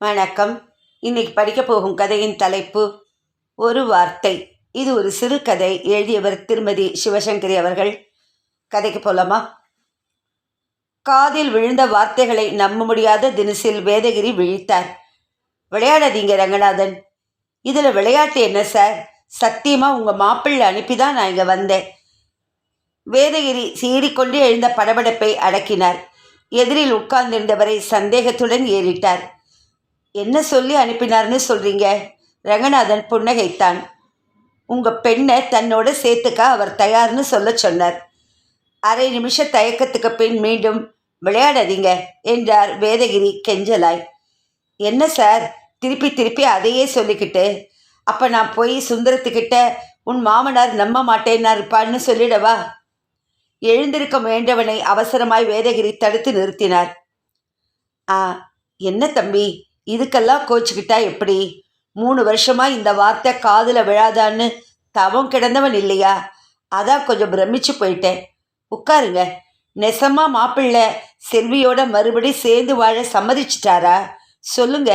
வணக்கம். இன்னைக்கு படிக்க போகும் கதையின் தலைப்பு ஒரு வார்த்தை. இது ஒரு சிறு கதை. எழுதியவர் திருமதி சிவசங்கரி அவர்கள். கதைக்கு போலாமா? காதில் விழுந்த வார்த்தைகளை நம்ப முடியாத தினசில் வேதகிரி விழித்தார். விளையாடாதீங்க ரங்கநாதன். இதில் விளையாட்டு என்ன சார்? சத்தியமாக உங்கள் மாப்பிள்ளை அனுப்பி தான் நான் இங்கே வந்தேன். வேதகிரி சீறிக்கொண்டு எழுந்த படபடப்பை அடக்கினார். எதிரில் உட்கார்ந்திருந்தவரை சந்தேகத்துடன் ஏறிட்டார். என்ன சொல்லி அனுப்பினார்னு சொல்கிறீங்க? ரங்கநாதன் புன்னகைத்தான். உங்கள் பெண்ணை தன்னோட சேர்த்துக்க அவர் தயார்னு சொல்ல சொன்னார். அரை நிமிஷ தயக்கத்துக்கு பின் மீண்டும் விளையாடாதீங்க என்றார் வேதகிரி கெஞ்சலாய். என்ன சார் திருப்பி திருப்பி அதையே சொல்லிக்கிட்டு? அப்போ நான் போய் சுந்தரத்துக்கிட்ட உன் மாமனார் நம்ப மாட்டேன்னா இருப்பான்னு சொல்லிடவா? எழுந்திருக்க முயன்றவனை அவசரமாய் வேதகிரி தடுத்து நிறுத்தினார். என்ன தம்பி, இதுக்கெல்லாம் கோச்சிக்கிட்டா எப்படி? 3 வருஷமா இந்த வார்த்தை காதில் விழாதான்னு தவம் கிடந்தவன் இல்லையா? அதான் கொஞ்சம் பிரமிச்சு போயிட்டேன். உட்காருங்க. நெசமா மாப்பிள்ளை செல்வியோட மறுபடி சேர்ந்து வாழ சம்மதிச்சிட்டாரா? சொல்லுங்க,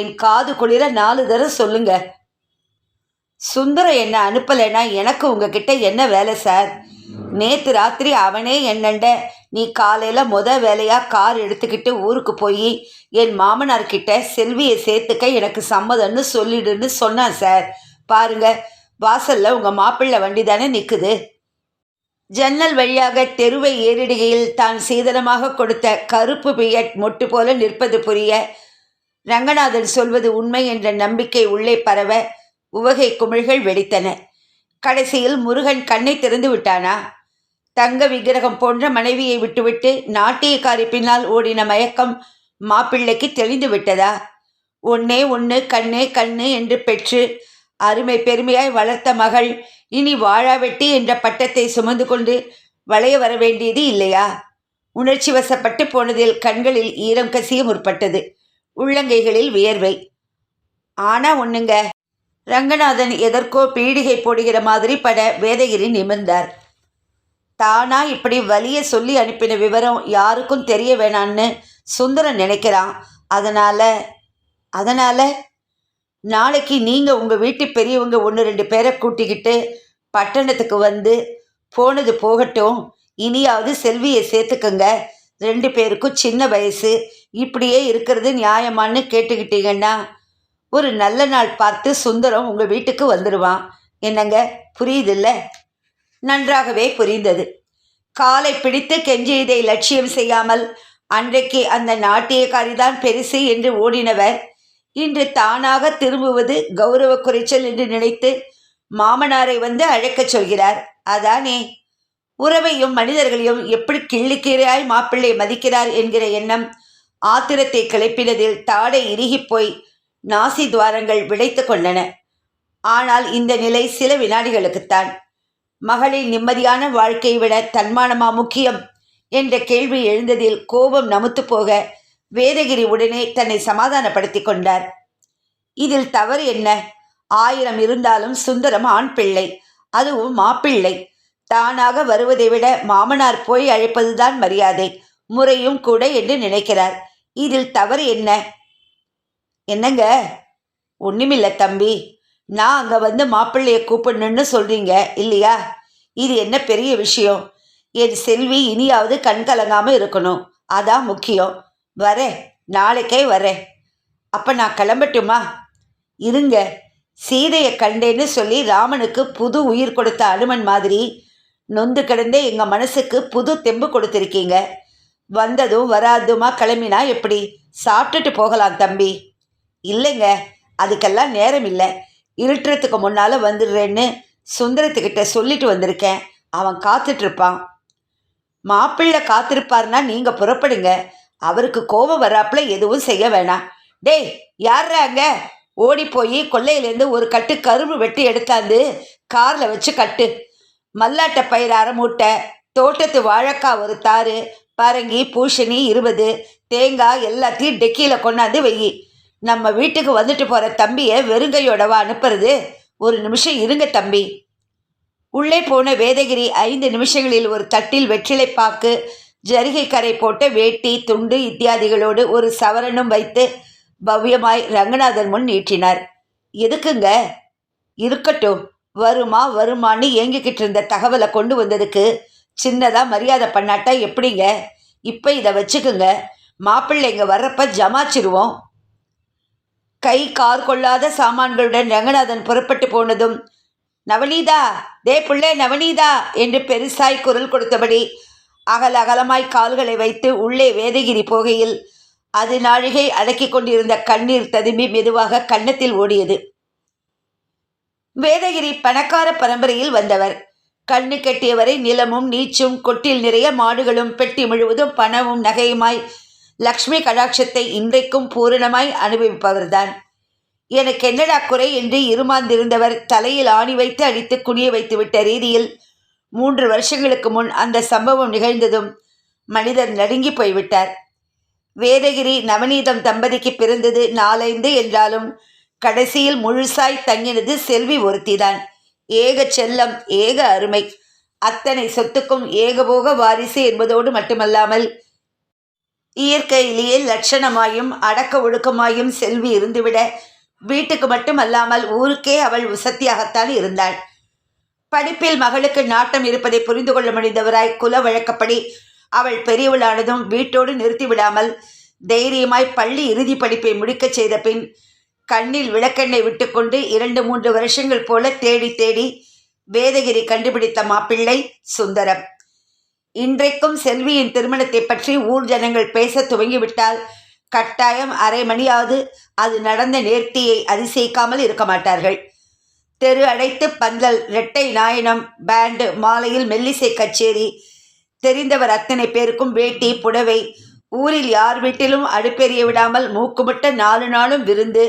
என் காது குளிர 4 தடவை சொல்லுங்க. சுந்தரம் என்ன அனுப்பலைன்னா எனக்கு உங்ககிட்ட என்ன வேலை சார்? நேற்று ராத்திரி அவனே என்னண்ட நீ காலையில் வேலையாக கார் எடுத்துக்கிட்டு ஊருக்கு போய் என் மாமனார்கிட்ட செல்வியை சேர்த்துக்க எனக்கு சம்மதம்னு சொல்லிடுன்னு சொன்னான் சார். பாருங்க, வாசலில் உங்கள் மாப்பிள்ளை வண்டி தானே நிற்குது. ஜன்னல் வழியாக தெருவை ஏறிடுகையில் தான் சீதனமாக கொடுத்த கருப்பு பியட் மொட்டு போல நிற்பது புரிய ரங்கநாதன் சொல்வது உண்மை என்ற நம்பிக்கை உள்ளே பரவ உவகை குமிழ்கள் வெடித்தன. கடைசியில் முருகன் கண்ணை திறந்து விட்டானா? தங்க விக்கிரகம் போன்ற மனைவியை விட்டுவிட்டு நாட்டியக்காரி பின்னால் ஓடின மயக்கம் மாப்பிள்ளைக்கு தெளிந்து விட்டதா? ஒன்னே ஒன்று கண்ணே கண்ணு என்று பெற்று அருமை பெருமையாய் வளர்த்த மகள் இனி வாழாவெட்டி என்ற பட்டத்தை சுமந்து கொண்டு வளைய வர வேண்டியது இல்லையா? உணர்ச்சி வசப்பட்டு போனதில் கண்களில் ஈரம் கசிய முற்பட்டது. உள்ளங்கைகளில் வியர்வை. ஆனா ஒண்ணுங்க. ரங்கநாதன் எதற்கோ பீடிகை போடுகிற மாதிரி பட வேதகிரி நிமிர்ந்தார். தானா இப்படி வலிய சொல்லி அனுப்பின விவரம் யாருக்கும் தெரிய வேணான்னு சுந்தரம் நினைக்கிறான். அதனால நாளைக்கு நீங்கள் உங்கள் வீட்டு பெரியவங்க 1-2 பேரை கூட்டிக்கிட்டு பட்டணத்துக்கு வந்து போனது போகட்டும், இனியாவது செல்வியை சேர்த்துக்கங்க. 2 பேருக்கும் சின்ன வயசு, இப்படியே இருக்கிறது நியாயமானு கேட்டுக்கிட்டீங்கன்னா ஒரு நல்ல நாள் பார்த்து சுந்தரம் உங்கள் வீட்டுக்கு வந்துடுவான். என்னங்க, புரியுதில்ல? நன்றாகவே புரிந்தது. காலை பிடித்து கெஞ்சியதை லட்சியம் செய்யாமல் அன்றைக்கு அந்த நாட்டியக்காரிதான் பெருசு என்று ஓடினவர் இன்று தானாக திரும்புவது கௌரவ குறைச்சல் என்று நினைத்து மாமனாரை வந்து அழைக்கச் சொல்கிறார். அதானே? உறவையும் மனிதர்களையும் எப்படி கிள்ளிக்கீரையாய் மாப்பிள்ளை மதிக்கிறார் என்கிற எண்ணம் ஆத்திரத்தை கிளப்பினதில் தாடை இறுகிப்போய் நாசி துவாரங்கள் விடைத்து கொண்டன. ஆனால் இந்த நிலை சில வினாடிகளுக்குத்தான். மகளின் நிம்மதியான வாழ்க்கையை விட தன்மானமா முக்கியம் என்ற கேள்வி எழுந்ததில் கோபம் நமுத்து போக வேதகிரி உடனே தன்னை சமாதானப்படுத்தி கொண்டார். இதில் தவறு என்ன? 1000 இருந்தாலும் சுந்தரம் ஆண் பிள்ளை, அதுவும் மாப்பிள்ளை. தானாக வருவதை விட மாமனார் போய் அழைப்பதுதான் மரியாதை, முறையும் கூட என்று நினைக்கிறார். இதில் தவறு என்ன? என்னங்க? ஒன்றுமில்லை தம்பி. நான் அங்கே வந்து மாப்பிள்ளையை கூப்பிடணுன்னு சொல்கிறீங்க இல்லையா? இது என்ன பெரிய விஷயம்? என் செல்வி இனியாவது கண் கலங்காமல் இருக்கணும், அதான் முக்கியம். வரேன், நாளைக்கே வரேன். அப்போ நான் கிளம்பட்டுமா? இருங்க. சீதையை கண்டேன்னு சொல்லி ராமனுக்கு புது உயிர் கொடுத்த அனுமன் மாதிரி நொந்து கிடந்தே எங்கள் மனசுக்கு புது தெம்பு கொடுத்துருக்கீங்க. வந்ததும் வராதுமா கிளம்பினா எப்படி? சாப்பிட்டுட்டு போகலாம் தம்பி. இல்லைங்க, அதுக்கெல்லாம் நேரம் இல்லை. இருட்டுறதுக்கு முன்னால் வந்துடுறேன்னு சுந்தரத்துக்கிட்ட சொல்லிட்டு வந்திருக்கேன். அவன் காத்துட்ருப்பான். மாப்பிள்ளை காத்திருப்பார்னா நீங்கள் புறப்படுங்க. அவருக்கு கோபம் வராப்புல எதுவும் செய்ய வேணாம். டேய், யார்றாங்க? ஓடி போய் கொல்லையிலேருந்து ஒரு கட்டு கரும்பு வெட்டி எடுத்தாந்து காரில் வச்சு கட்டு. மல்லாட்டை பயிர் 1/2 மூட்டை, தோட்டத்து வாழைக்காய் 1 தாறு, பரங்கி பூசணி 20, தேங்காய் எல்லாத்தையும் டெக்கியில் கொண்டாந்து வெயி. நம்ம வீட்டுக்கு வந்துட்டு போகிற தம்பியை வெறுங்கையோடவா அனுப்புறது? 1 நிமிஷம் இருங்க தம்பி. உள்ளே போன வேதகிரி 5 நிமிஷங்களில் ஒரு தட்டில் வெற்றிலைப்பாக்கு, ஜரிகை கரை போட்ட வேட்டி துண்டு இத்தியாதிகளோடு ஒரு சவரனும் வைத்து பவ்யமாய் ரங்கநாதன் முன் நீட்டினார். எதுக்குங்க? இருக்கட்டும், வருமா வருமான்னு ஏங்கிக்கிட்டு இருந்த தகவலை கொண்டு வந்ததுக்கு சின்னதா மரியாதை பண்ணாட்டா எப்படிங்க? இப்போ இதை வச்சுக்குங்க, மாப்பிள்ளைங்க வர்றப்ப ஜமாச்சிருவோம். கை கார் கொள்ளாத சாமான்களுடன் ரங்கநாதன் புறப்பட்டு போனதும், நவநீதா, தே புள்ளே நவநீதா என்று பெருசாய் குரல் கொடுத்தபடி அகலமாய் கால்களை வைத்து உள்ளே வேதகிரி போகையில் அது நாழிகை அடக்கி கொண்டிருந்த கண்ணீர் ததும்பி மெதுவாக கன்னத்தில் ஓடியது. வேதகிரி பணக்கார பரம்பரையில் வந்தவர். கண்ணு கெட்டியவரை நிலமும் நீச்சும் கொட்டில் நிறைய மாடுகளும் பெட்டி முழுவதும் பணமும் நகையுமாய் லக்ஷ்மி கடாட்சத்தை இன்றைக்கும் பூரணமாய் அனுபவிப்பவர்தான். எனக்கு என்னடா குறை என்று இருமாந்திருந்தவர் தலையில் ஆணி வைத்து அடித்து குனிய வைத்து விட்ட ரீதியில் 3 வருஷங்களுக்கு முன் அந்த சம்பவம் நிகழ்ந்ததும் மனிதர் நடுங்கி போய்விட்டார். வேதகிரி நவநீதம் தம்பதிக்கு பிறந்தது 4-5 என்றாலும் கடைசியில் முழுசாய் தங்கினது செல்வி ஒருத்திதான். ஏக செல்லம், ஏக அருமை. அத்தனை சொத்துக்கும் ஏகபோக வாரிசு என்பதோடு மட்டுமல்லாமல் இயற்கையிலேயே லட்சணமாயும் அடக்க ஒடுக்கமாயும் செல்வி இருந்துவிட வீட்டுக்கு மட்டும் அல்லாமல் ஊருக்கே அவள் உசத்தியாகத்தான் இருந்தாள். படிப்பில் மகளுக்கு நாட்டம் இருப்பதை புரிந்து கொள்ள முடிந்தவராய் குல வழக்கப்படி அவள் பெரியவளானதும் வீட்டோடு நிறுத்திவிடாமல் தைரியமாய் பள்ளி இறுதி படிப்பை முடிக்கச் செய்த பின் கண்ணில் விளக்கெண்ணெய் விட்டுக்கொண்டு 2-3 வருஷங்கள் போல தேடி தேடி வேதகிரி கண்டுபிடித்த மாப்பிள்ளை சுந்தரம். இன்றைக்கும் செல்வியின் திருமணத்தை பற்றி ஊர் ஜனங்கள் பேச துவங்கிவிட்டால் கட்டாயம் அரை மணியாவது அது நடந்த நேர்த்தியை அதிசயிக்காமல் இருக்க மாட்டார்கள். தெரு அடைத்து பந்தல், இரட்டை நாயனம், பேண்டு, மாலையில் மெல்லிசை கச்சேரி, தெரிந்தவர் அத்தனை பேருக்கும் வேட்டி புடவை, ஊரில் யார் வீட்டிலும் அடுப்பெரிய விடாமல் மூக்குமுட்ட 4 நாளும் விருந்து.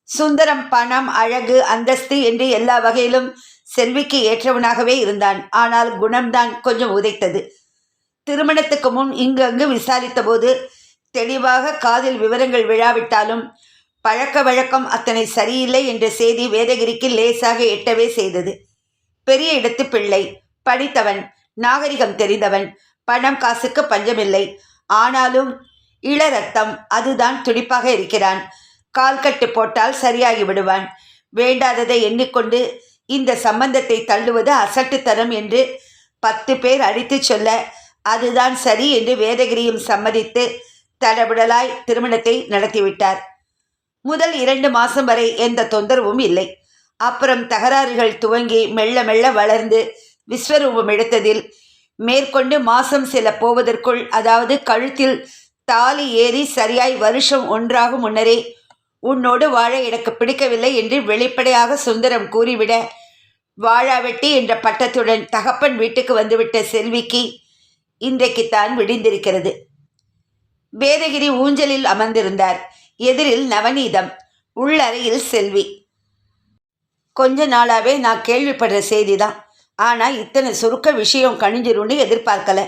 சுந்தரம் பணம், அழகு, அந்தஸ்து என்று எல்லா வகையிலும் செல்விக்கு ஏற்றவனாகவே இருந்தான். ஆனால் குணம்தான் கொஞ்சம் உதைத்தது. திருமணத்துக்கு முன் இங்கு விசாரித்த போது தெளிவாக காதில் விவரங்கள் விழாவிட்டாலும் பழக்க வழக்கம் அத்தனை சரியில்லை என்ற செய்தி வேதகிரிக்கு லேசாக எட்டவே செய்தது. பெரிய இடத்து பிள்ளை, படித்தவன், நாகரிகம் தெரிந்தவன், பணம் காசுக்கு பஞ்சமில்லை. ஆனாலும் இளரத்தம், அதுதான் துடிப்பாக இருக்கிறான். கால்கட்டு போட்டால் சரியாகி விடுவான். வேண்டாததை எண்ணிக்கொண்டு இந்த சம்பந்தத்தை தள்ளுவது அசட்டுத்தனம் என்று 10 பேர் அடித்து சொல்ல அதுதான் சரி என்று வேதகிரியும் சம்மதித்து தடபுடலாய் திருமணத்தை நடத்திவிட்டார். முதல் 2 மாதம் வரை எந்த தொந்தரவும் இல்லை. அப்புறம் தகராறுகள் துவங்கி மெல்ல மெல்ல வளர்ந்து விஸ்வரூபம் எடுத்ததில் மேற்கொண்டு மாதம் சில போவதற்குள், அதாவது கழுத்தில் தாலி ஏறி சரியாய் வருஷம் 1 முன்னரே உன்னோடு வாழ எனக்கு பிடிக்கவில்லை என்று வெளிப்படையாக சுந்தரம் கூறிவிட வாழாவெட்டி என்ற பட்டத்துடன் தகப்பன் வீட்டுக்கு வந்துவிட்ட செல்விக்கு இன்றைக்குத்தான் விடிந்திருக்கிறது. வேதகிரி ஊஞ்சலில் அமர்ந்திருந்தார். எதிரில் நவநீதம், உள்ளறையில் செல்வி. கொஞ்ச நாளாகவே நான் கேள்விப்படுற செய்தி தான். ஆனால் இத்தனை சுருக்க விஷயம் கணிஞ்சிரும்னு எதிர்பார்க்கல.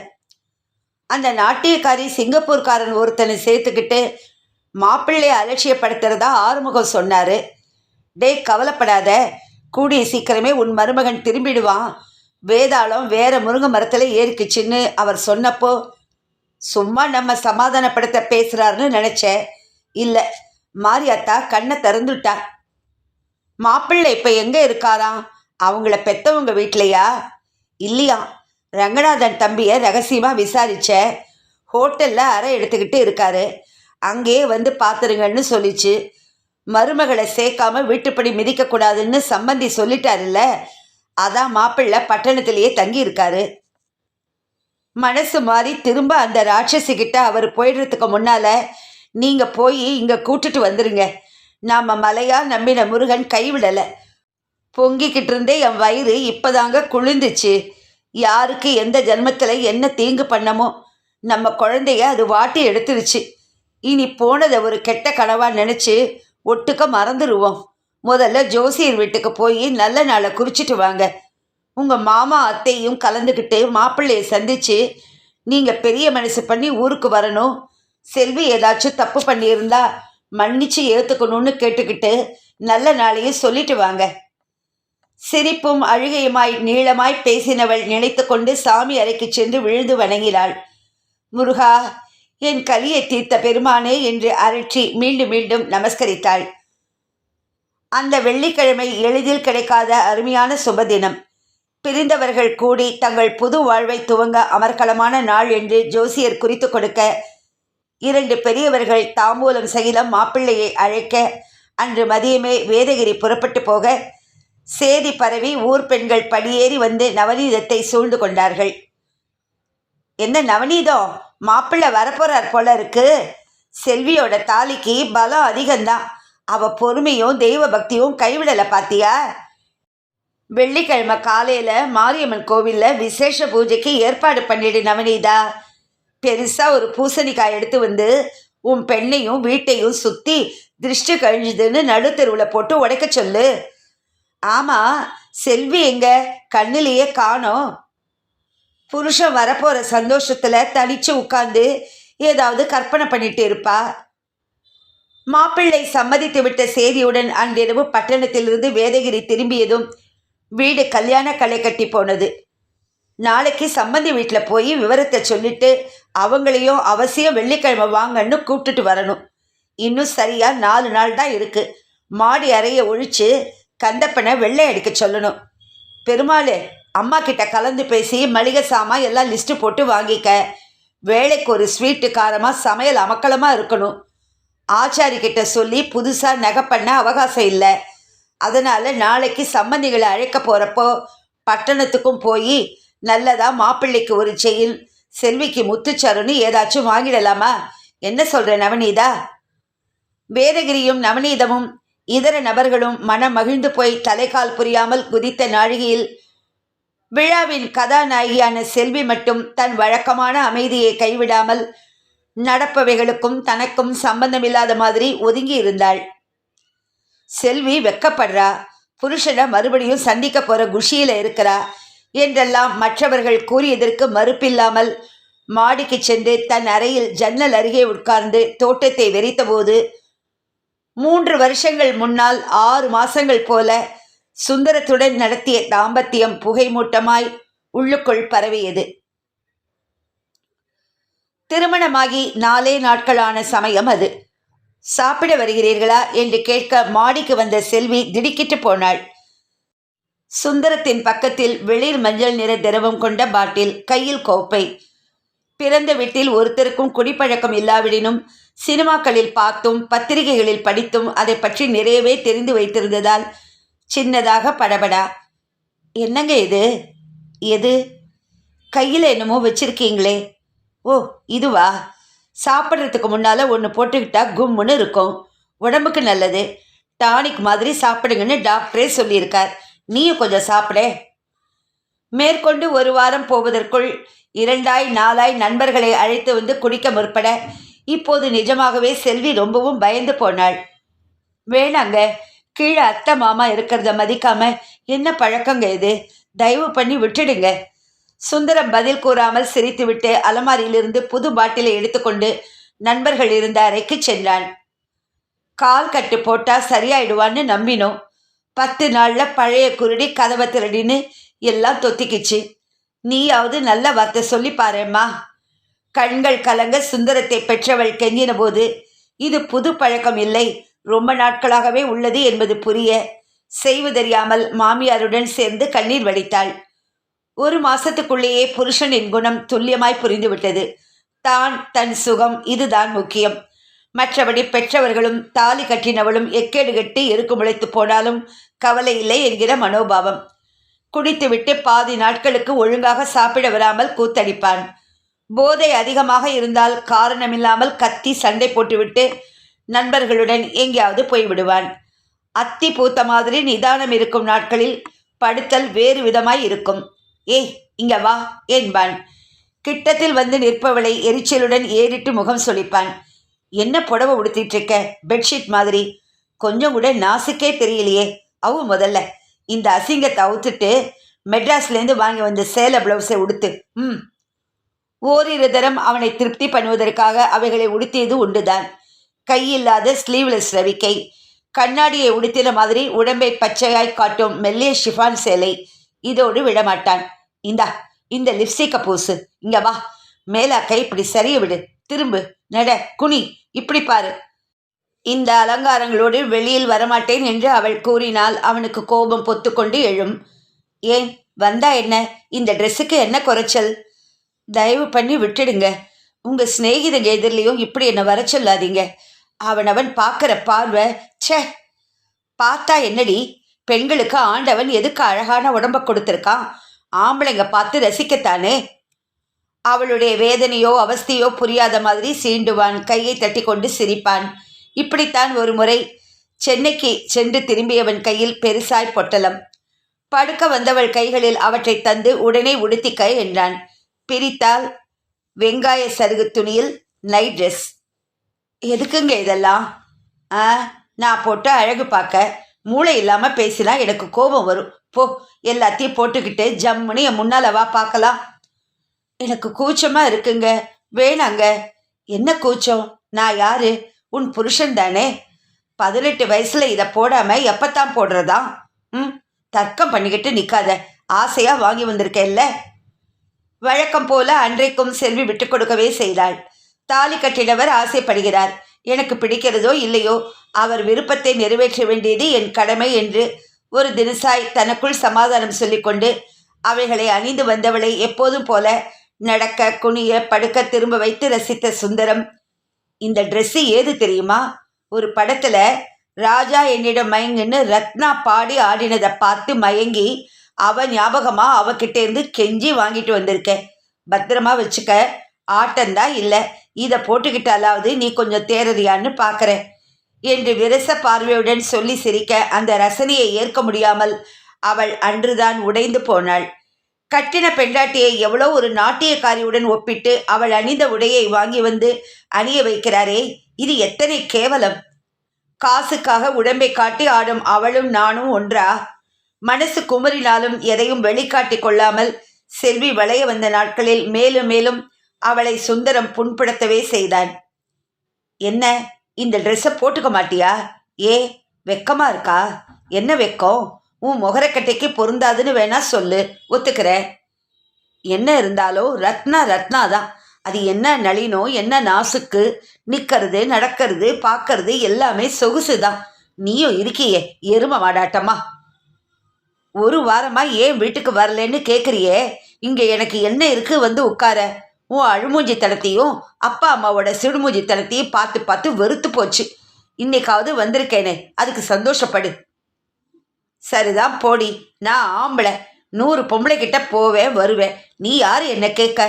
அந்த நாட்டியக்காரி சிங்கப்பூர்காரன் ஒருத்தனை சேர்த்துக்கிட்டு மாப்பிள்ளையை அலட்சியப்படுத்துறதா ஆறுமுகம் சொன்னார். கவலைப்படாத, கூடிய சீக்கிரமே உன் மருமகன் திரும்பிடுவான். வேதாளம் வேற முருங்கை மரத்தில் ஏறிக்குச்சின்னு அவர் சொன்னப்போ சும்மா நம்ம சமாதானப்படுத்த பேசுகிறாருன்னு நினச்சேன். இல்லை, மாரியாத்தா கண்ணை திறந்துட்டா. மாப்பிள்ளை இப்போ எங்கே இருக்காராம்? அவங்கள பெற்றவங்க வீட்லையா? இல்லையா, ரங்கநாதன் தம்பியை ரகசியமாக விசாரித்த ஹோட்டலில் அறை எடுத்துக்கிட்டு இருக்காரு. அங்கேயே வந்து பார்த்துருங்கன்னு சொல்லிச்சு. மருமகளை சேர்க்காம வீட்டுப்படி மிதிக்கக்கூடாதுன்னு சம்பந்தி சொல்லிட்டாருல்ல, அதான் மாப்பிள்ளை பட்டணத்திலேயே தங்கி இருக்காரு. மனசு மாறி திரும்ப அந்த ராட்சசிக்கிட்ட அவர் போயிடுறதுக்கு முன்னால் நீங்கள் போய் இங்கே கூட்டுட்டு வந்துடுங்க. நாம் மலையா நம்பின முருகன் கைவிடலை. பொங்கிக்கிட்டு இருந்தே என் வயிறு இப்போதாங்க குளிர்ந்துச்சு. யாருக்கு எந்த ஜென்மத்தில் என்ன தீங்கு பண்ணமோ நம்ம குழந்தைய அது வாட்டி எடுத்துருச்சு. இனி போனதை ஒரு கெட்ட கனவாக நினச்சி ஒட்டுக்க மறந்துடுவோம். முதல்ல ஜோசியர் வீட்டுக்கு போய் நல்ல நாளை குறிச்சிட்டு வாங்க. உங்கள் மாமா அத்தையும் கலந்துக்கிட்டு மாப்பிள்ளையை சந்தித்து நீங்கள் பெரிய மனசு பண்ணி ஊருக்கு வரணும். செல்வி ஏதாச்சும் தப்பு பண்ணியிருந்தா மன்னிச்சு ஏற்றுக்கணும்னு கேட்டுக்கிட்டு நல்ல நாளையும் சொல்லிட்டு வாங்க. சிரிப்பும் அழுகையுமாய் நீளமாய் பேசினவள் நினைத்து கொண்டு சாமி அறைக்கு சென்று விழுந்து வணங்கினாள். முருகா, என் கலியை தீர்த்த பெருமானே என்று அரற்றி மீண்டும் மீண்டும் நமஸ்கரித்தாள். அந்த வெள்ளிக்கிழமை எளிதில் கிடைக்காத அருமையான சுபதினம். பிரிந்தவர்கள் கூடி தங்கள் புது வாழ்வை துவங்க அமர்க்களமான நாள் என்று ஜோசியர் குறித்து கொடுக்க 2 பெரியவர்கள் தாம்பூலம் சகிதம் மாப்பிள்ளையை அழைக்க அன்று மதியமே வேதகிரி புறப்பட்டு போக சேதி பரவி ஊர் பெண்கள் படியேறி வந்து நவநீதத்தை சூழ்ந்து கொண்டார்கள். என்ன நவநீதம், மாப்பிள்ளை வரப்போறார் போல இருக்கு. செல்வியோட தாலிக்கு பலம் அதிகம்தான். அவ பொறுமையும் தெய்வ பக்தியும் கைவிடலை பாத்தியா? வெள்ளிக்கிழமை காலையில் மாரியம்மன் கோவிலில் விசேஷ பூஜைக்கு ஏற்பாடு பண்ணிடு நவநீதா. பெருசாக ஒரு பூசணிக்காய் எடுத்து வந்து உன் பெண்ணையும் வீட்டையும் சுற்றி திருஷ்டி கழிஞ்சுதுன்னு நடுத்தெருவில் போட்டு உடைக்க சொல்லு. ஆமாம், செல்வி எங்க கண்ணிலேயே காணோம். புருஷன் வரப்போகிற சந்தோஷத்தில் தனிச்சு உட்காந்து ஏதாவது கற்பனை பண்ணிட்டு இருப்பா. மாப்பிள்ளை சம்மதித்து விட்ட செய்தியுடன் அன்றிரவு பட்டணத்திலிருந்து வேதகிரி திரும்பியதும் வீடு கல்யாண களை கட்டி போனது. நாளைக்கு சம்பந்தி வீட்டில் போய் விவரத்தை சொல்லிட்டு அவங்களையும் அவசியம் வெள்ளிக்கிழமை வாங்கன்னு கூப்பிட்டுட்டு வரணும். இன்னும் சரியாக 4 நாள் தான் இருக்குது. மாடி அறையை ஒழிச்சு கந்தப்பனை வெள்ளை அடிக்க சொல்லணும். பெருமாள், அம்மா கிட்ட கலந்து பேசி மளிகை சாமான் எல்லாம் லிஸ்ட்டு போட்டு வாங்கிக்க. வேலைக்கு ஒரு ஸ்வீட்டு காரமாக சமையல் அமக்கலமாக இருக்கணும். ஆச்சாரி கிட்ட சொல்லி புதுசாக நகை பண்ண அவகாசம் இல்லை. அதனால் நாளைக்கு சம்பந்திகளை அழைக்க போகிறப்போ பட்டணத்துக்கும் போய் நல்லதா மாப்பிள்ளைக்கு ஒரு செயின், செல்விக்கு முத்துச்சருன்னு ஏதாச்சும் வாங்கிடலாமா? என்ன சொல்கிற நவநீதா? வேதகிரியும் நவநீதமும் இதர நபர்களும் மனம் மகிழ்ந்து போய் தலைக்கால் புரியாமல் குதித்த நாழிகையில் விழாவின் கதாநாயகியான செல்வி மட்டும் தன் வழக்கமான அமைதியை கைவிடாமல் நடப்பவைகளுக்கும் தனக்கும் சம்பந்தமில்லாத மாதிரி ஒதுங்கி இருந்தாள். செல்வி வெக்கப்படுறா, புருஷனை மறுபடியும் சந்திக்க போகிற குஷியில் இருக்கிறா என்றெல்லாம் மற்றவர்கள் கூறியதற்கு மறுப்பில்லாமல் மாடிக்கு சென்று தன் அறையில் ஜன்னல் அருகே உட்கார்ந்து தோட்டத்தை வெறித்தபோது 3 வருஷங்கள் முன்னால் 6 மாசங்கள் போல சுந்தரத்துடன் நடத்திய தாம்பத்தியம் புகைமூட்டமாய் உள்ளுக்குள் பரவியது. திருமணமாகி 4 நாட்களான சமயம் அது. சாப்பிட வருகிறீர்களா என்று கேட்க மாடிக்கு வந்த செல்வி திடுக்கிட்டு போனாள். சுந்தரத்தின் பக்கத்தில் வெளிர் மஞ்சள் நிற திரவம் கொண்ட பாட்டில், கையில் கோப்பை. பிறந்த வீட்டில் ஒருத்தருக்கும் குடிப்பழக்கம் இல்லாவிடினும் சினிமாக்களில் பார்த்தும் பத்திரிகைகளில் படித்தும் அதை பற்றி நிறையவே தெரிந்து வைத்திருந்ததால் சின்னதாக படபடா. என்னங்க இது? எது? கையில் என்னமோ வச்சிருக்கீங்களே. ஓ, இதுவா? சாப்பிட்றதுக்கு முன்னால் ஒன்று போட்டுக்கிட்டா கும்முன்னு இருக்கும், உடம்புக்கு நல்லது, டானிக் மாதிரி சாப்பிடுங்கன்னு டாக்டரே சொல்லியிருக்கார். நீயும் கொஞ்சம் சாப்பிட. மேற்கொண்டு 1 வாரம் போவதற்குள் 2-4 நண்பர்களை அழைத்து வந்து குடிக்க முற்பட இப்போது நிஜமாகவே செல்வி ரொம்பவும் பயந்து போனாள். வேணாங்க, கீழே அத்தை மாமா இருக்கிறத மதிக்காம என்ன பழக்கங்க இது? தயவு பண்ணி விட்டுடுங்க. சுந்தரம் பதில் கூறாமல் சிரித்துவிட்டு அலமாரியிலிருந்து புது பாட்டிலை எடுத்துக்கொண்டு நண்பர்கள் இருந்த அறைக்கு சென்றான். கால் கட்டு போட்டால் சரியாயிடுவான்னு நம்பினோம். 10 நாளில் பழைய குருடி கதவை திருடின்னு எல்லாம் தொத்திக்கிச்சு. நீயாவது நல்ல வார்த்தை சொல்லி பாரும்மா. கண்கள் கலங்க சுந்தரத்தை பெற்றவள் கெஞ்சின போது இது புது பழக்கம் இல்லை, ரொம்ப நாட்களாகவே உள்ளது என்பது புரிய செய்வதறியாமல் மாமியாருடன் சேர்ந்து கண்ணீர் வடித்தாள். 1 மாசத்துக்குள்ளேயே புருஷனின் குணம் துல்லியமாய் புரிந்துவிட்டது. தன் சுகம் இதுதான் முக்கியம். மற்றபடி பெற்றவர்களும் தாலி கட்டினவளும் எக்கேடு கட்டி எருக்கு முளைத்து போனாலும் கவலை இல்லை என்கிற மனோபாவம். குடித்துவிட்டு பாதி நாட்களுக்கு ஒழுங்காக சாப்பிட வராமல் கூத்தடிப்பான். போதை அதிகமாக இருந்தால் காரணமில்லாமல் கத்தி சண்டை போட்டுவிட்டு நண்பர்களுடன் எங்கேயாவது போய்விடுவான். அத்தி பூத்த மாதிரி நிதானம் இருக்கும் நாட்களில் படுத்தல் வேறு விதமாய் இருக்கும். ஏய், இங்க வா என்பான். கிட்டத்தில் வந்து நிற்பவளை எரிச்சலுடன் ஏறிட்டு முகம் சொலிப்பான். என்ன புடவை உடுத்திட்டு இருக்க? பெட்ஷீட் மாதிரி. கொஞ்சம் கூட நாசுக்கே தெரியலையே. முதல்ல இந்த அசிங்கத்தை அவுத்துட்டு மெட்ராஸ்லேருந்து வாங்கி வந்த சேலை பிளவுஸை உடுத்து. ஓரிரு தரம் அவனை திருப்தி பண்ணுவதற்காக அவைகளை உடுத்தியது உண்டுதான். கையில்லாத ஸ்லீவ்லெஸ் ரவிக்கை, கண்ணாடியை உடுத்தின மாதிரி உடம்பை பச்சையாய் காட்டும் மெல்லிய ஷிஃபான் சேலை. இதோடு விடமாட்டான். இந்த லிப்ஸ்டிக்கை பூசு. இங்க வா, மேலாக்கை இப்படி சரிய விடு. திரும்பு, நட, குனி, இப்படி பாரு. இந்த அலங்காரங்களோடு வெளியில் வரமாட்டேன் என்று அவள் கூறினால் அவனுக்கு கோபம் பொத்துக்கொண்டு எழும். ஏன் வந்தா என்ன? இந்த ட்ரெஸ்ஸுக்கு என்ன குறைச்சல்? தயவு பண்ணி விட்டுடுங்க. உங்கள் சிநேகிதங்க எதிரிலையும் இப்படி என்னை வர சொல்லாதீங்க. அவன் பார்க்குற பார்வை, ச்சே. பார்த்தா என்னடி? பெண்களுக்கு ஆண்டவன் எதுக்கு அழகான உடம்பை கொடுத்துருக்கான்? ஆம்பளைங்க பார்த்து ரசிக்கத்தானே. அவளுடைய வேதனையோ அவஸ்தையோ புரியாத மாதிரி சீண்டுவான், கையை தட்டி கொண்டு சிரிப்பான். இப்படித்தான் ஒரு முறை சென்னைக்கு சென்று திரும்பியவன் கையில் பெருசாய் பொட்டலம். படுக்க வந்தவள் கைகளில் அவற்றை தந்து உடனே உடுத்திக்க என்றான். பிரித்தால் வெங்காய சருகு துணியில் நைட் ட்ரெஸ். எதுக்குங்க இதெல்லாம்? நான் போட்டு அழகு பார்க்க. மூளை இல்லாமல் பேசினா எனக்கு கோபம் வரும். போ, எல்லாத்தையும் போட்டுக்கிட்டு ஜம்முன்னு என் முன்னால் வா பார்க்கலாம். எனக்கு கூச்சமாக இருக்குங்க. வேணாங்க. என்ன கூச்சம்? நான் யாரு? உன் புருஷன் தானே. 18 வயசில் இதை போடாமல் எப்பத்தான் போடுறதா? தர்க்கம் பண்ணிக்கிட்டு நிற்காத. ஆசையாக வாங்கி வந்திருக்கேல்ல. வழக்கம் போல அன்றைக்கும் செல்வி விட்டு கொடுக்கவே செய்தாள். தாலி கட்டினவர் ஆசைப்படுகிறார். எனக்கு பிடிக்கிறதோ இல்லையோ அவர் விருப்பத்தை நிறைவேற்ற வேண்டியது என் கடமை என்று ஒரு தினசாய் தனக்குள் சமாதானம் சொல்லிக்கொண்டு அவைகளை அணிந்து வந்தவளை எப்போதும் போல நடக்க, குனிய, படுக்க திரும்ப வைத்து ரசித்த சுந்தரம், இந்த ட்ரெஸ்ஸு ஏது தெரியுமா? ஒரு படத்தில் ராஜா என்னிடம் மயங்குன்னு ரத்னா பாடி ஆடினதை பார்த்து மயங்கி அவ ஞாபகமாக அவகிட்டேருந்து கெஞ்சி வாங்கிட்டு வந்திருக்கேன். பத்திரமா வச்சுக்க. ஆட்டந்தான் இல்லை. இதை போட்டுக்கிட்டாலாவது நீ கொஞ்சம் தேரறியான்னு பார்க்குறேன் என்று விரச பார்வையுடன் சொல்லி சிரிக்க அந்த ரசனையை ஏற்க முடியாமல் அவள் அன்றுதான் உடைந்து போனாள். கட்டின பெண்டாட்டியை எவ்வளோ ஒரு நாட்டியக்காரியுடன் ஒப்பிட்டு அவள் அணிந்த உடையை வாங்கி வந்து அணிய வைக்கிறாரே, இது எத்தனை கேவலம்! காசுக்காக உடம்பை காட்டி ஆடும் அவளும் நானும் ஒன்றா? மனசு குமரினாலும் எதையும் வெளிக்காட்டி கொள்ளாமல் செல்வி வளைய வந்த நாட்களில் மேலும் மேலும் அவளை சுந்தரம் புண்படுத்தவே செய்தான். என்ன, இந்த ட்ரெஸ்ஸை போட்டுக்க மாட்டியா? ஏ, வெக்கமா இருக்கா? என்ன வெக்கம்? உன் முகரக்கட்டைக்கு பொருந்தாதுன்னு வேணா சொல்லு, ஒத்துக்கிறேன். என்ன இருந்தாலும் ரத்னா ரத்னா தான். அது என்ன நளினோ, என்ன நாசுக்கு, நிற்கிறது, நடக்கிறது, பார்க்கறது எல்லாமே சொகுசு தான். நீயும் இருக்கியே எரும மாடாட்டமா. ஒரு வாரமா ஏன் வீட்டுக்கு வரலன்னு கேட்குறியே. இங்கே எனக்கு என்ன இருக்கு வந்து உட்கார? உன் அழுமூஞ்சி தனத்தையும் அப்பா அம்மாவோட சிடுமூஞ்சி தனத்தையும் பார்த்து பார்த்து வெறுத்து போச்சு. இன்னைக்காவது வந்திருக்கேனே, அதுக்கு சந்தோஷப்படு. சரிதான் போடி. நான் ஆம்பளை. 100 பொம்பளை கிட்ட போவேன் வருவேன். நீ யார் என்ன கேட்க?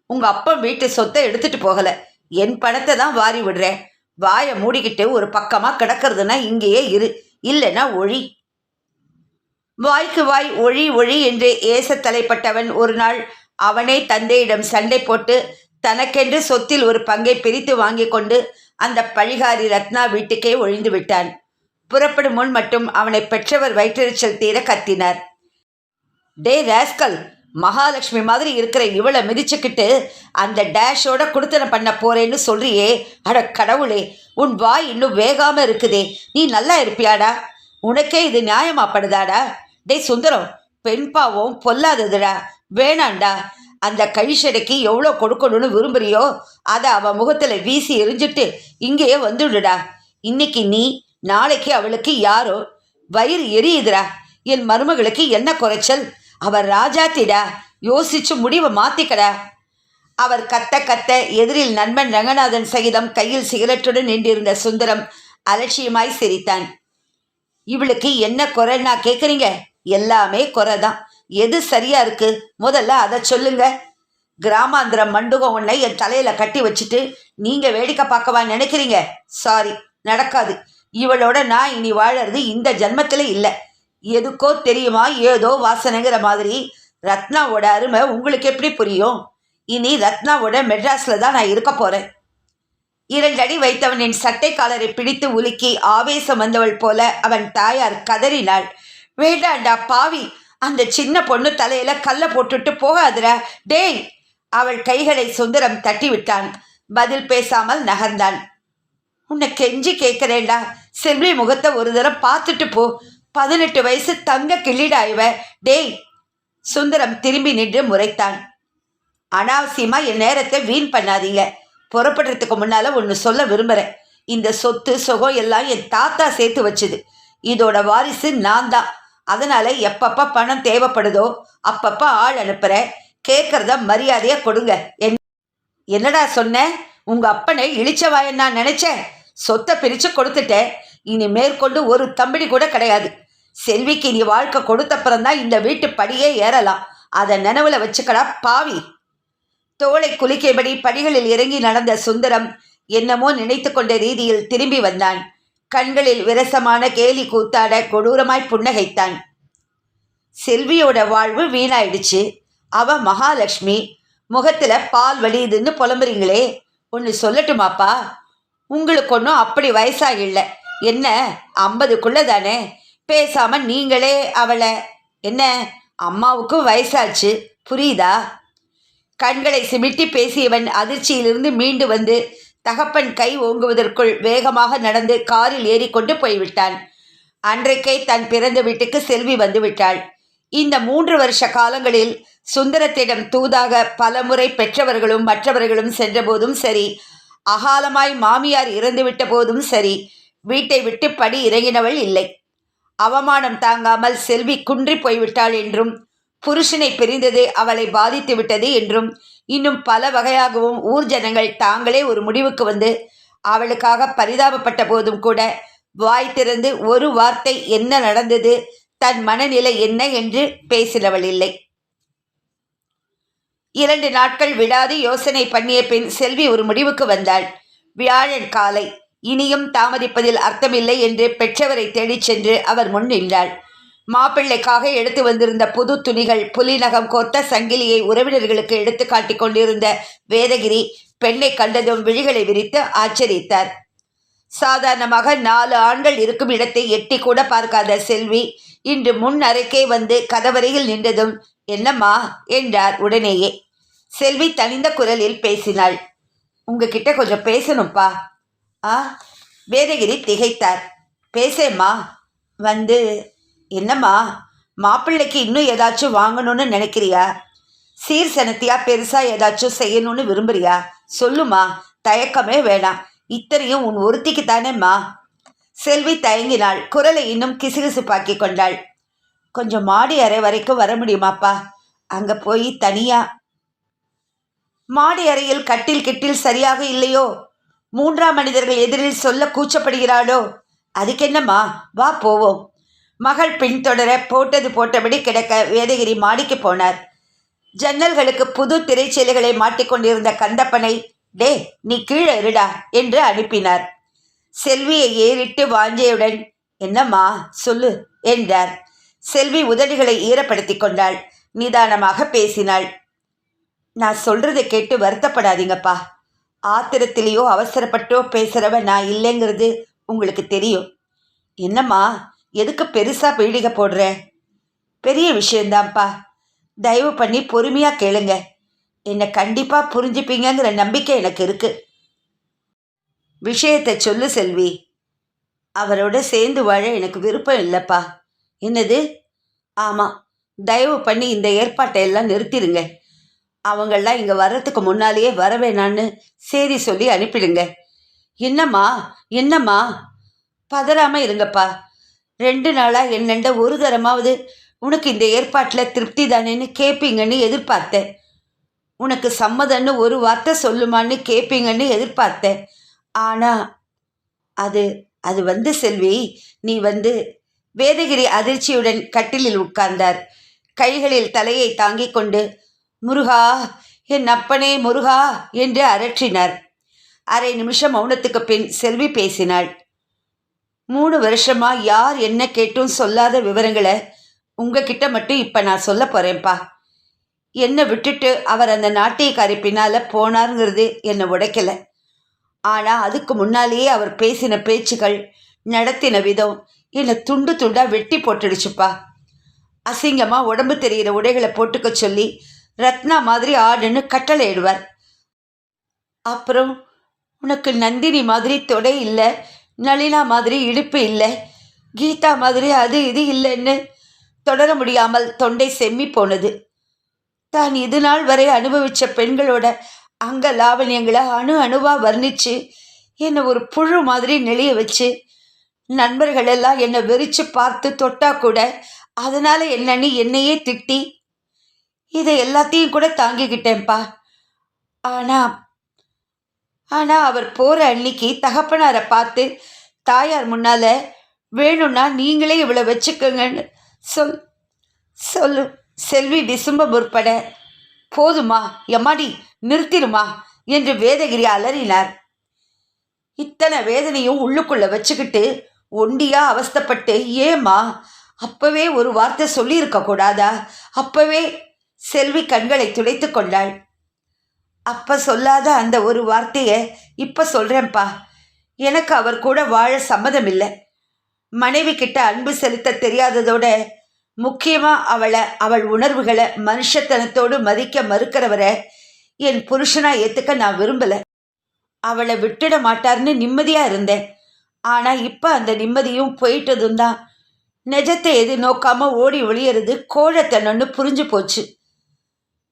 உங்கள் அப்பா வீட்டு சொத்தை எடுத்துட்டு போகலை. என் பணத்தை தான் வாரி விடுறேன். வாயை மூடிக்கிட்டு ஒரு பக்கமாக கிடக்கிறதுனா இங்கேயே இரு, இல்லைன்னா ஒழி. வாய்க்கு வாய் ஒழி ஒழி என்று ஏச தலைப்பட்டவன் ஒரு நாள் அவனே தந்தையிடம் சண்டை போட்டு தனக்கென்று சொத்தில் ஒரு பங்கை பிரித்து வாங்கி கொண்டு அந்த பழிகாரி ரத்னா வீட்டுக்கே ஒழிந்து விட்டான். புறப்படும் முன் மட்டும் அவனை பெற்றவர் வயிற்றெரிச்சல் தீர கத்தினார். டே ராஸ்கல், மகாலட்சுமி மாதிரி இருக்கிற இவளை மிதிச்சுக்கிட்டு அந்த டேஷோட குடுத்தனை பண்ண போறேன்னு சொல்றியே. அட கடவுளே, உன் வாய் இன்னும் வேகாம இருக்குதே. நீ நல்லா இருப்பியாடா? உனக்கே இது நியாயமாப்படுதாடா? டே சுந்தரம், பெண் பாவம் பொல்லாததுடா. வேணாண்டா. அந்த கழிஷடைக்கு எவ்வளோ கொடுக்கணும்னு விரும்புறியோ அதை அவன் முகத்தில் வீசி எரிஞ்சிட்டு இங்கேயே வந்துடுடா. இன்னைக்கு நீ, நாளைக்கு அவளுக்கு யாரோ. வயிறு எரியுதுடா. என் மருமகளுக்கு என்ன குறைச்சல்? அவர் ராஜாத்திடா. யோசிச்சு முடிவை மாத்திக்கடா. அவர் கத்த கத்த எதிரில் நண்பன் ரங்கநாதன் சகிதம் கையில் சிகரெட்டுடன் நின்றிருந்த சுந்தரம் அலட்சியமாய் சிரித்தான். இவளுக்கு என்ன குறைன்னா கேட்குறீங்க? எல்லாமே குறைதான். எது சரியா இருக்கு முதல்ல அதை சொல்லுங்க. கிராமாந்திர மண்டுகம் ஒன்றை என் தலையில கட்டி வச்சுட்டு நீங்க வேடிக்கை பார்க்கவா நினைக்கிறீங்க? சாரி, நடக்காது. இவளோட நான் இனி வாழறது இந்த ஜன்மத்தில் இல்லை. எதுக்கோ தெரியுமா ஏதோ வாசனைங்கிற மாதிரி. ரத்னாவோட அருமை உங்களுக்கு எப்படி புரியும்? இனி ரத்னாவோட மெட்ராஸில் தான் நான் இருக்க போகிறேன். 2 அடி வைத்தவனின் சட்டை காலரை பிடித்து உலுக்கி ஆவேசம் வந்தவள் போல அவன் தாயார் கதறினாள். வேண்டாண்டா பாவி, அந்த சின்ன பொண்ணு தலையில கல்லை போட்டுட்டு போகாதுரா டேய். அவள் கைகளை சுந்தரம் தட்டி விட்டான். பதில் பேசாமல் நகர்ந்தான். உன்னை கெஞ்சி கேட்கிறேன்டா, செல்வி முகத்தை ஒரு தரம் பார்த்துட்டு போ. 18 வயசு தங்க கிள்ளிடாய்வ டேய். சுந்தரம் திரும்பி நின்று முறைத்தான். அனாவசியமா என் நேரத்தை வீண் பண்ணாதீங்க. புறப்படுறதுக்கு முன்னால் ஒன்று சொல்ல விரும்புகிறேன். இந்த சொத்து சுகம் எல்லாம் என் தாத்தா சேர்த்து வச்சுது. இதோட வாரிசு நான் தான். அதனால் எப்பப்போ பணம் தேவைப்படுதோ அப்பப்போ ஆள் அனுப்புகிறேன். கேட்குறத மரியாதையாக கொடுங்க. என்னடா சொன்னேன்? உங்கள் அப்பனை இழிச்சவாயன் நான் நினச்சேன். சொத்தை பிரித்து கொடுத்துட்டேன். இனி மேற்கொண்டு ஒரு தம்பிடி கூட கிடையாது. செல்விக்கு நீ வாழ்க்கை கொடுத்தப்புறம்தான் இந்த வீட்டு படியே ஏறலாம். அதை நினைவில் வச்சுக்கடா பாவி. தோளை குலுக்கியபடி படிகளில் இறங்கி நடந்த சுந்தரம் என்னமோ நினைத்து கொண்ட ரீதியில் திரும்பி வந்தான். கண்களில் விரசமான கேலி கூத்தாட கொடூரமாய் புன்னகைத்தான். செல்வியோட வாழ்வு வீணாயிடுச்சு. அவ மகாலட்சுமி. முகத்தில் பால் வலியுதுன்னு புலம்புறீங்களே, ஒன்று சொல்லட்டுமாப்பா? உங்களுக்கு ஒன்றும் அப்படி வயசாகில்லை. என்ன 50க்குள்ள தானே? பேசாமல் நீங்களே அவளை. என்ன, அம்மாவுக்கும் வயசாச்சு, புரியுதா? கண்களை சிமிட்டி பேசியவன் அதிர்ச்சியிலிருந்து மீண்டு வந்து தகப்பன் கை ஓங்குவதற்குள் வேகமாக நடந்து காரில் ஏறிக்கொண்டு போய்விட்டான். அன்றைக்கே தன் பிறந்த வீட்டுக்கு செல்வி வந்து விட்டாள். இந்த 3 வருஷ காலங்களில் சுந்தரத்திடம் தூதாக பலமுறை பெற்றவர்களும் மற்றவர்களும் சென்றபோதும் சரி, அகாலமாய் மாமியார் இறந்துவிட்ட போதும் சரி, வீட்டை விட்டு படி இறங்கினவள் இல்லை. அவமானம் தாங்காமல் செல்வி குன்றி போய்விட்டாள் என்றும், புருஷனை பிரிந்தது அவளை பாதித்து விட்டது என்றும், இன்னும் பல வகையாகவும் ஊர் ஜனங்கள் தாங்களே ஒரு முடிவுக்கு வந்து அவளுக்காக பரிதாபப்பட்ட போதும் கூட வாய் திறந்து ஒரு வார்த்தை என்ன நடந்தது, தன் மனநிலை என்ன என்று பேசினவள் இல்லை. 2 நாட்கள் விடாது யோசனை பண்ணிய பின் செல்வி ஒரு முடிவுக்கு வந்தாள். வியாழன் காலை இனியும் தாமதிப்பதில் அர்த்தமில்லை என்று பெற்றவரை தேடிச் சென்று அவர் முன் நின்றாள். மாப்பிள்ளைக்காக எடுத்து வந்திருந்த புது துணிகள், புலிநகம் கோத்த சங்கிலியை உறவினர்களுக்கு எடுத்து காட்டிக் கொண்டிருந்த வேதகிரி பெண்ணை கண்டதும் விழிகளை விரித்து ஆச்சரித்தார். சாதாரணமாக 4 ஆண்கள் இருக்கும் இடத்தை எட்டி கூட பார்க்காத செல்வி இன்று முன் அறைக்கே வந்து கதவரையில் நின்றதும் என்னம்மா என்றார் உடனேயே. செல்வி தனிந்த குரலில் பேசினாள். உங்ககிட்ட கொஞ்சம் பேசணும்ப்பா. வேதகிரி திகைத்தார். பேசேம்மா. வந்து என்னம்மா, மாப்பிள்ளைக்கு இன்னும் ஏதாச்சும் வாங்கணும்னு நினைக்கிறியா? சீர் சனத்தியா பெருசா ஏதாச்சும் செய்யணும்னு விரும்புறியா? சொல்லுமா, தயக்கமே வேணாம். இத்தனையும் உன் ஒருத்திக்கு தானேம்மா. செல்வி தயங்கினாள். குரலை இன்னும் கிசுகிசுப்பாக்கி கொண்டாள். கொஞ்சம் மாடி அறை வரைக்கும் வர முடியுமாப்பா? அங்கே போய் தனியா. மாடி அறையில் கட்டில் கிட்டில் சரியாக இல்லையோ? 3ஆம் மனிதர்கள் எதிரில் சொல்ல கூச்சப்படுகிறாளோ? அதுக்கென்னம்மா, வா போவோம். மகள் பின்தொடர போட்டது போட்டபடி கிடக்க வேதகிரி மாடிக்கு போனார். ஜன்னல்களுக்கு புது திரைச்சீலைகளை மாட்டிக்கொண்டிருந்த கந்தப்பனை, டே நீ கீழே இருடா என்று அனுப்பினார். செல்வியை ஏறிட்டு வாஞ்சையுடன், என்னம்மா சொல்லு என்றார். செல்வி உதடுகளை ஈரப்படுத்தி கொண்டாள். நிதானமாக பேசினாள். நான் சொல்றதை கேட்டு வருத்தப்படாதீங்கப்பா. ஆத்திரத்திலேயோ அவசரப்பட்டோ பேசுகிறவ நான் இல்லைங்கிறது உங்களுக்கு தெரியும். என்னம்மா, எதுக்கு பெருசாக பீடிகை போடுற? பெரிய விஷயந்தான்ப்பா. தயவு பண்ணி பொறுமையாக கேளுங்க. என்னை கண்டிப்பாக புரிஞ்சுப்பீங்கிற நம்பிக்கை எனக்கு இருக்கு. விஷயத்தை சொல்லு செல்வி. அவரோட சேர்ந்து வாழ எனக்கு விருப்பம் இல்லைப்பா. என்னது? ஆமாம், தயவு பண்ணி இந்த ஏற்பாட்டை எல்லாம் நிறுத்திடுங்க. அவங்களாம் இங்கே வர்றதுக்கு முன்னாலேயே வரவேணான்னு சேதி சொல்லி அனுப்பிடுங்க. என்னம்மா என்னம்மா, பதறாமல் இருங்கப்பா. 2 நாளாக என்னண்ட ஒரு தரமாவது உனக்கு இந்த ஏற்பாட்டில் திருப்தி தானேன்னு கேட்பீங்கன்னு எதிர்பார்த்தேன். உனக்கு சம்மதன்னு ஒரு வார்த்தை சொல்லுமான்னு கேட்பீங்கன்னு எதிர்பார்த்தேன். ஆனால் அது வந்து செல்வி, நீ வந்து. வேதகிரி அதிர்ச்சியுடன் கட்டிலில் உட்கார்ந்தார். கைகளில் தலையை தாங்கிக் கொண்டு, முருகா, என் அப்பனே முருகா என்று அரற்றினார். அரை நிமிஷம் மௌனத்துக்கு பின் செல்வி பேசினாள். 3 வருஷமா யார் என்ன கேட்டும் சொல்லாத விவரங்களை உங்ககிட்ட மட்டும் இப்போ நான் சொல்ல போகிறேன்ப்பா. என்னை விட்டுட்டு அவர் அந்த நாட்டியக்காரி பின்னால் போனாருங்கிறது என்னை உடைக்கலை. ஆனால் அதுக்கு முன்னாலேயே அவர் பேசின பேச்சுகள், நடத்தின விதம் என்னை துண்டு துண்டாக வெட்டி போட்டுடுச்சுப்பா. அசிங்கமாக உடம்பு தெரிகிற உடைகளை போட்டுக்க சொல்லி ரத்னா மாதிரி ஆடுன்னு கட்டளை இடுவார். அப்புறம் உனக்கு நந்தினி மாதிரி தொடை இல்லை, நளினா மாதிரி இடுப்பு இல்லை, கீதா மாதிரி அது இது இல்லைன்னு தொடர முடியாமல் தொண்டை செம்மி போனது. தான் இது நாள் வரை அனுபவித்த பெண்களோட அங்க லாவண்யங்களை அணு அணுவா வர்ணிச்சு என்னை ஒரு புழு மாதிரி நெளிய வச்சு நண்பர்கள் எல்லாம் என்னை வெறிச்சு பார்த்து தொட்டா கூட அதனால என்னன்னு என்னையே திட்டி இதை எல்லாத்தையும் கூட தாங்கிக்கிட்டேன்ப்பா. ஆனா ஆனா அவர் போற அன்னைக்கு தகப்பனாரை பார்த்து தாயார் முன்னால வேணும்னா நீங்களே இவளை வச்சுக்கோங்கன்னு சொல் சொல்லு செல்வி விசும்ப முற்பட, போதுமா எம்மாடி நிறுத்திடுமா என்று வேதகிரி அலறினார். இத்தனை வேதனையும் உள்ளுக்குள்ள வச்சுக்கிட்டு ஒண்டியா அவஸ்தைப்பட்டு ஏமா அப்பவே ஒரு வார்த்தை சொல்லியிருக்க கூடாதா? அப்பவே செல்வி கண்களை துடைத்து கொண்டாள். அப்ப சொல்லாத அந்த ஒரு வார்த்தையை இப்ப சொல்றேன்ப்பா. எனக்கு அவர் கூட வாழ சம்மதம் இல்லை. மனைவி கிட்ட அன்பு செலுத்த தெரியாததோட முக்கியமா அவள் உணர்வுகளை மனுஷத்தனத்தோடு மதிக்க மறுக்கிறவரை என் புருஷனா ஏத்துக்க நான் விரும்பல. அவளை விட்டுட மாட்டார்னு நிம்மதியா இருந்தேன். ஆனா இப்ப அந்த நிம்மதியும் போயிட்டதும் தான். நிஜத்தை எது நோக்காம ஓடி ஒளியறது கோழத்தனன்னு புரிஞ்சு போச்சு.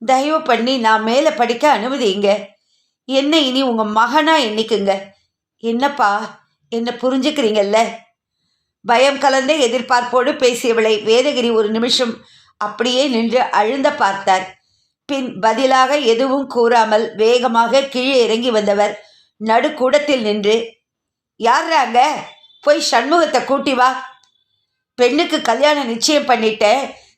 தயவு பண்ணி நான் மேலே படிக்க அனுமதிங்க. என்ன இனி உங்க மகனா எண்ணிக்குங்க. என்னப்பா என்ன புரிஞ்சுக்கிறீங்கல்ல? பயம் கலந்த எதிர்பார்ப்போடு பேசியவளை வேதகிரி ஒரு நிமிஷம் அப்படியே நின்று அழுந்த பார்த்தார். பின் பதிலாக எதுவும் கூறாமல் வேகமாக கீழே இறங்கி வந்தவர் நடுக்கூடத்தில் நின்று, யார்றாங்க? போய் சண்முகத்தை கூட்டி வா. பெண்ணுக்கு கல்யாணம் நிச்சயம் பண்ணிட்ட,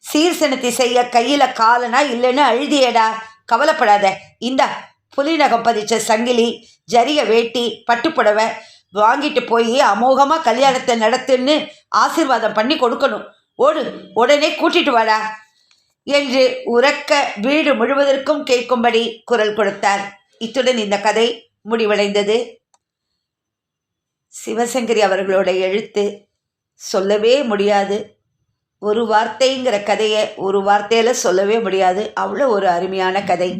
சீர்சனத்தை செய்ய கையில காலனா இல்லைன்னு அழுதியடா. கவலைப்படாத. இந்தா புலிநகம் பதிச்ச சங்கிலி, ஜரிய வேட்டி, பட்டுப்புடவை வாங்கிட்டு போய் அமோகமா கல்யாணத்தை நடத்துன்னு ஆசீர்வாதம் பண்ணி கொடுக்கணும். ஓடு, உடனே கூட்டிட்டு வாடா என்று உரக்க வீடு முழுவதற்கும் கேட்கும்படி குரல் கொடுத்தார். இத்துடன் இந்த கதை முடிவடைந்தது. சிவசங்கரி அவர்களோட எழுத்து சொல்லவே முடியாது. ஒரு வார்த்தைங்கிற கதையை ஒரு வார்த்தையில் சொல்லவே முடியாது. அவ்வளோ ஒரு அருமையான கதை.